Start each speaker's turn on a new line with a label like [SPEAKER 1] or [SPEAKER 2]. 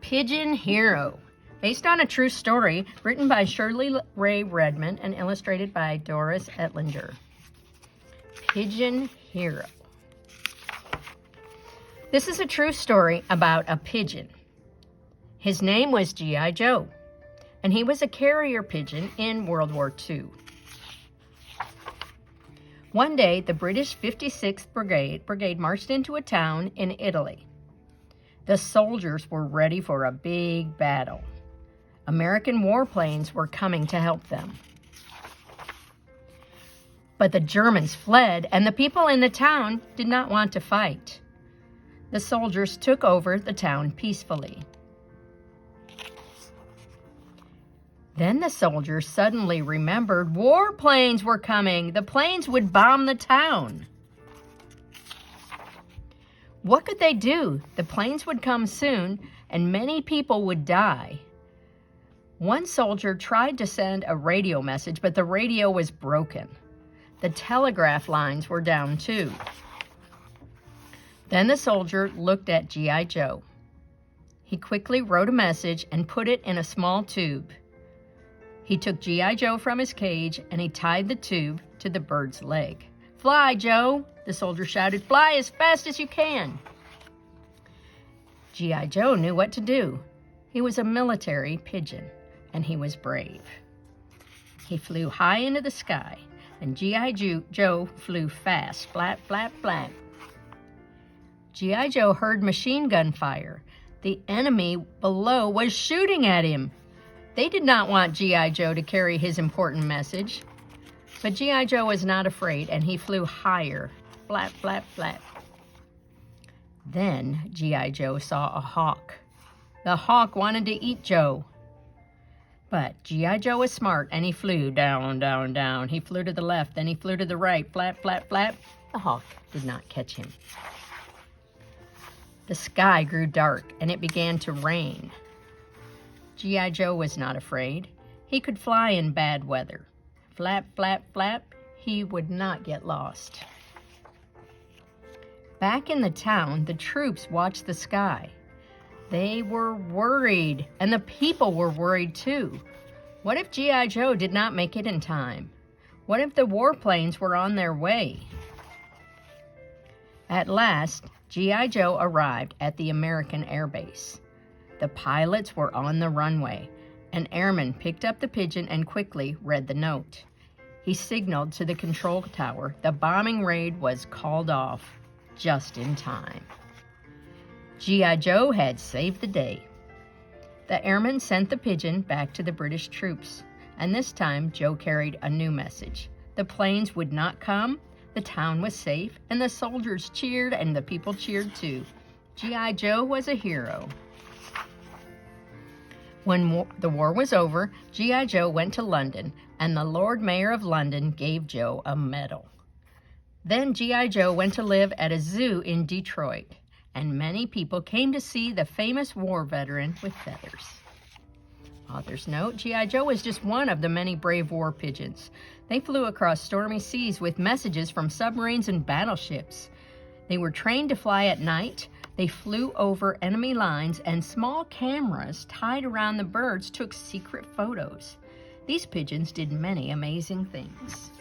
[SPEAKER 1] Pigeon Hero, based on a true story written by Shirley Ray Redmond and illustrated by Doris Ettlinger. Pigeon Hero. This is a true story about a pigeon. His name was G.I. Joe, and he was a carrier pigeon in World War II. One day, the British 56th Brigade marched into a town in Italy. The soldiers were ready for a big battle. American warplanes were coming to help them. But the Germans fled, and the people in the town did not want to fight. The soldiers took over the town peacefully. Then the soldiers suddenly remembered warplanes were coming. The planes would bomb the town. What could they do? The planes would come soon, and many people would die. One soldier tried to send a radio message, but the radio was broken. The telegraph lines were down too. Then the soldier looked at G.I. Joe. He quickly wrote a message and put it in a small tube. He took G.I. Joe from his cage and he tied the tube to the bird's leg. "Fly, Joe!" the soldier shouted. "Fly as fast as you can!" G.I. Joe knew what to do. He was a military pigeon, and he was brave. He flew high into the sky, and G.I. Joe flew fast, flap, flap, flap. G.I. Joe heard machine gun fire. The enemy below was shooting at him. They did not want G.I. Joe to carry his important message. But G.I. Joe was not afraid, and he flew higher, flap, flap, flap. Then G.I. Joe saw a hawk. The hawk wanted to eat Joe. But G.I. Joe was smart, and he flew down, down, down. He flew to the left, then he flew to the right, flap, flap, flap. The hawk did not catch him. The sky grew dark, and it began to rain. G.I. Joe was not afraid. He could fly in bad weather. Flap, flap, flap, he would not get lost. Back in the town, the troops watched the sky. They were worried, and the people were worried too. What if G.I. Joe did not make it in time? What if the warplanes were on their way? At last, G.I. Joe arrived at the American Air Base. The pilots were on the runway. An airman picked up the pigeon and quickly read the note. He signaled to the control tower. The bombing raid was called off just in time. G.I. Joe had saved the day. The airman sent the pigeon back to the British troops, and this time Joe carried a new message. The planes would not come, the town was safe, and the soldiers cheered and the people cheered too. G.I. Joe was a hero. When the war was over, G.I. Joe went to London, and the Lord Mayor of London gave Joe a medal. Then G.I. Joe went to live at a zoo in Detroit, and many people came to see the famous war veteran with feathers. Author's note, G.I. Joe was just one of the many brave war pigeons. They flew across stormy seas with messages from submarines and battleships. They were trained to fly at night. They flew over enemy lines, and small cameras tied around the birds took secret photos. These pigeons did many amazing things.